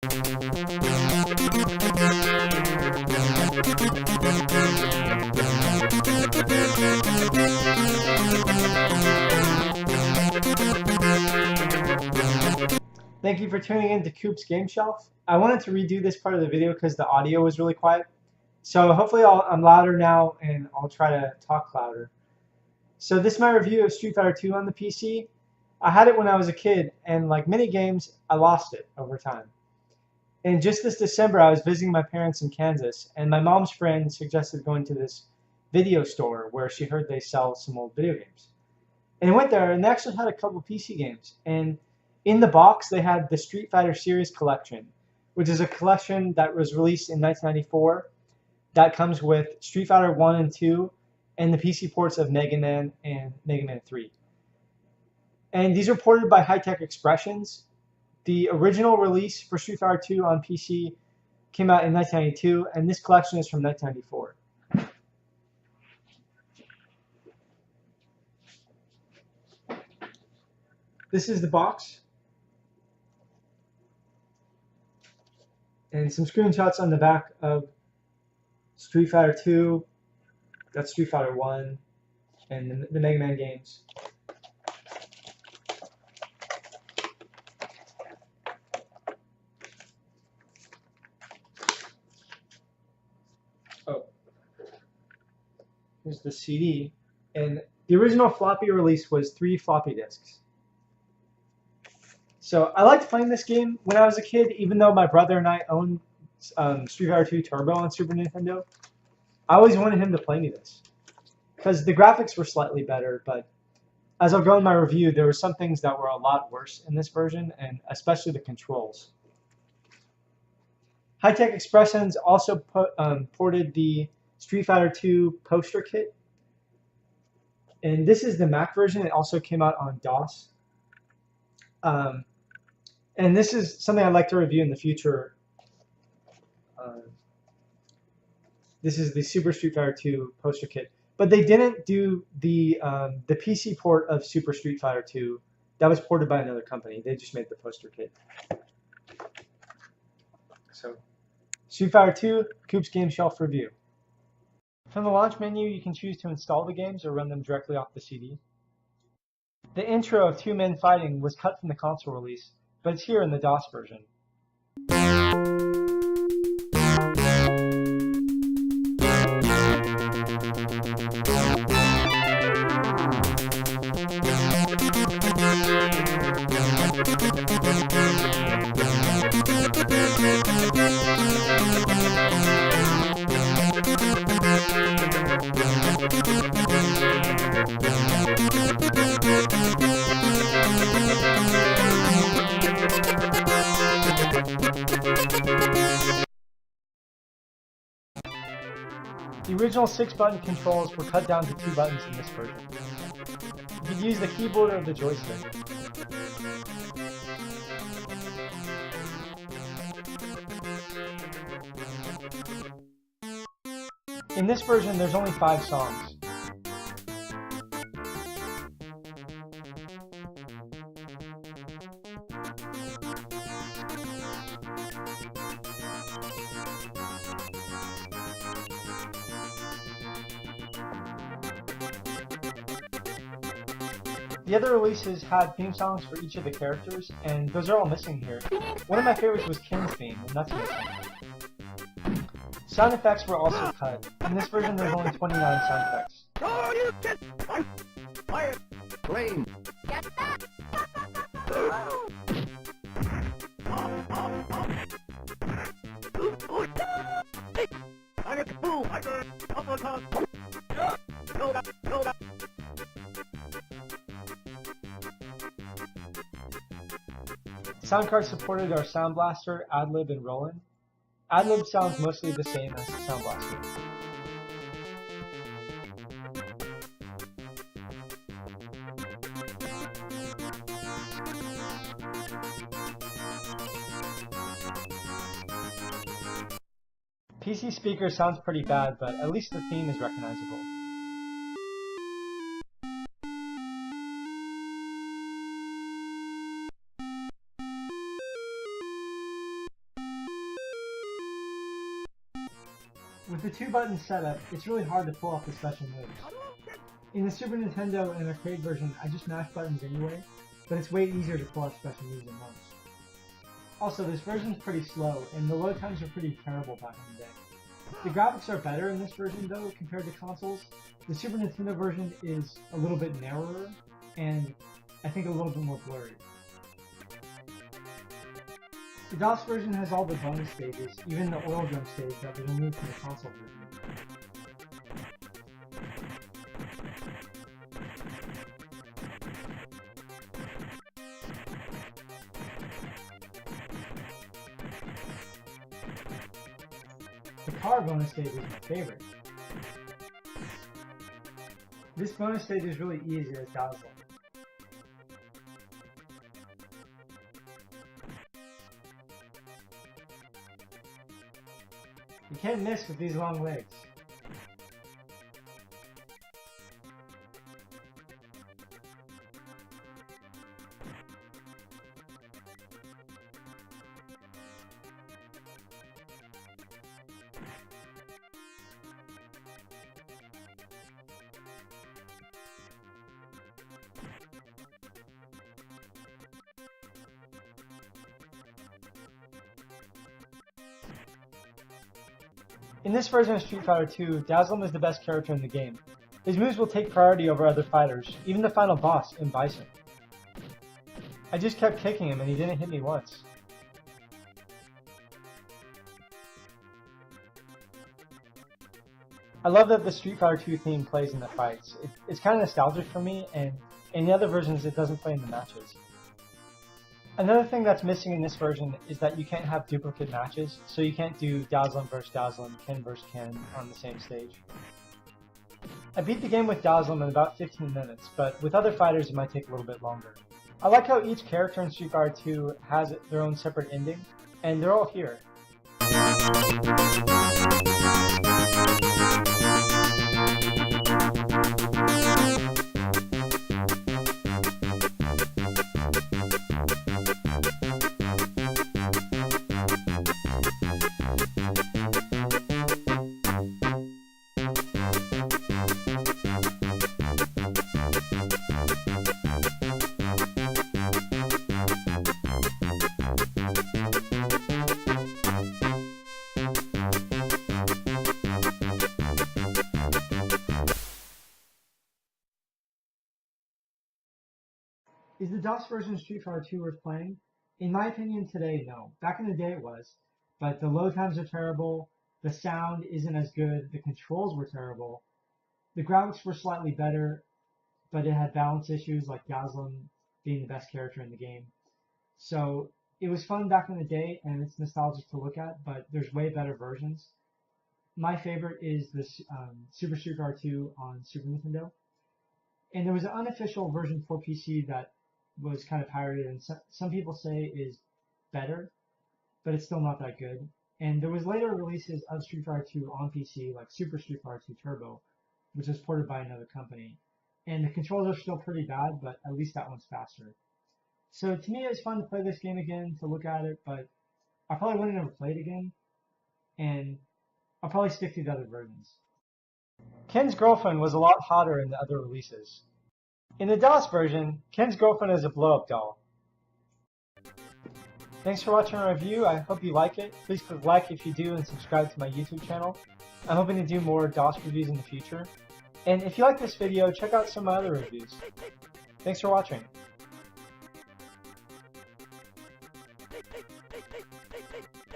Thank you for tuning in to Coop's Game Shelf. I wanted to redo this part of the video because the audio was really quiet. So hopefully I'm louder now and I'll try to talk louder. So this is my review of Street Fighter 2 on the PC. I had it when I was a kid, and like many games, I lost it over time. And just this December, I was visiting my parents in Kansas, and my mom's friend suggested going to this video store where she heard they sell some old video games. And I went there, and they actually had a couple PC games. And in the box, they had the Street Fighter Series Collection, which is a collection that was released in 1994 that comes with Street Fighter 1 and 2 and the PC ports of Megaman and Megaman 3. And these are ported by High-Tech Expressions. The original release for Street Fighter 2 on PC came out in 1992, and this collection is from 1994. This is the box. And some screenshots on the back of Street Fighter 2, that's Street Fighter 1, and the Mega Man games. Oh, here's the CD. And the original floppy release was 3 floppy disks. So I liked playing this game when I was a kid, even though my brother and I owned Street Fighter 2 Turbo on Super Nintendo. I always wanted him to play me this because the graphics were slightly better, but as I'll go in my review, there were some things that were a lot worse in this version, and especially the controls. High-Tech Expressions also ported the Street Fighter 2 poster kit, and this is the Mac version. It also came out on DOS. And this is something I'd like to review in the future. This is the Super Street Fighter 2 poster kit. But they didn't do the PC port of Super Street Fighter 2. That was ported by another company. They just made the poster kit. So, Street Fighter 2, Coop's Game Shelf Review. From the launch menu, you can choose to install the games or run them directly off the CD. The intro of 2 men fighting was cut from the console release, but it's here in the DOS version. The original 6-button controls were cut down to 2 buttons in this version. You could use the keyboard or the joystick. In this version, there's only 5 songs. The other releases had theme songs for each of the characters, and those are all missing here. One of my favorites was Ken's theme, and that's missing. Sound effects were also cut. In this version, there's only 29 sound effects. Oh, you can fire flame. Sound cards supported are Sound Blaster, Adlib, and Roland. Adlib sounds mostly the same as Sound Blaster. PC speaker sounds pretty bad, but at least the theme is recognizable. With the 2-button setup, it's really hard to pull off the special moves. In the Super Nintendo and arcade version, I just mash buttons anyway, but it's way easier to pull off special moves than most. Also, this version is pretty slow, and the load times are pretty terrible back in the day. The graphics are better in this version though, compared to consoles. The Super Nintendo version is a little bit narrower, and I think a little bit more blurry. The DOS version has all the bonus stages, even the oil drum stage that was removed from the console version. The car bonus stage is my favorite. This bonus stage is really easy as Dhalsim. You can't miss with these long legs. In this version of Street Fighter 2, Dhalsim is the best character in the game. His moves will take priority over other fighters, even the final boss in Bison. I just kept kicking him and he didn't hit me once. I love that the Street Fighter 2 theme plays in the fights. It's kind of nostalgic for me, and in the other versions it doesn't play in the matches. Another thing that's missing in this version is that you can't have duplicate matches, so you can't do Dhalsim vs Dhalsim, Ken vs Ken on the same stage. I beat the game with Dhalsim in about 15 minutes, but with other fighters it might take a little bit longer. I like how each character in Street Fighter 2 has their own separate ending, and they're all here. Is the DOS version of Street Fighter 2 worth playing? In my opinion today, no. Back in the day it was, but the load times are terrible, the sound isn't as good, the controls were terrible, the graphics were slightly better, but it had balance issues like Dhalsim being the best character in the game. So it was fun back in the day and it's nostalgic to look at, but there's way better versions. My favorite is the Super Street Fighter 2 on Super Nintendo. And there was an unofficial version for PC that was kind of pirated and some people say is better, but it's still not that good. And there was later releases of Street Fighter 2 on PC, like Super Street Fighter 2 Turbo, which was ported by another company. And the controls are still pretty bad, but at least that one's faster. So to me it was fun to play this game again, to look at it, but I probably wouldn't ever play it again, and I'll probably stick to the other versions. Ken's girlfriend was a lot hotter in the other releases. In the DOS version, Ken's girlfriend is a blow-up doll. Thanks for watching my review. I hope you like it. Please click like if you do and subscribe to my YouTube channel. I'm hoping to do more DOS reviews in the future. And if you like this video, check out some of my other reviews. Thanks for watching.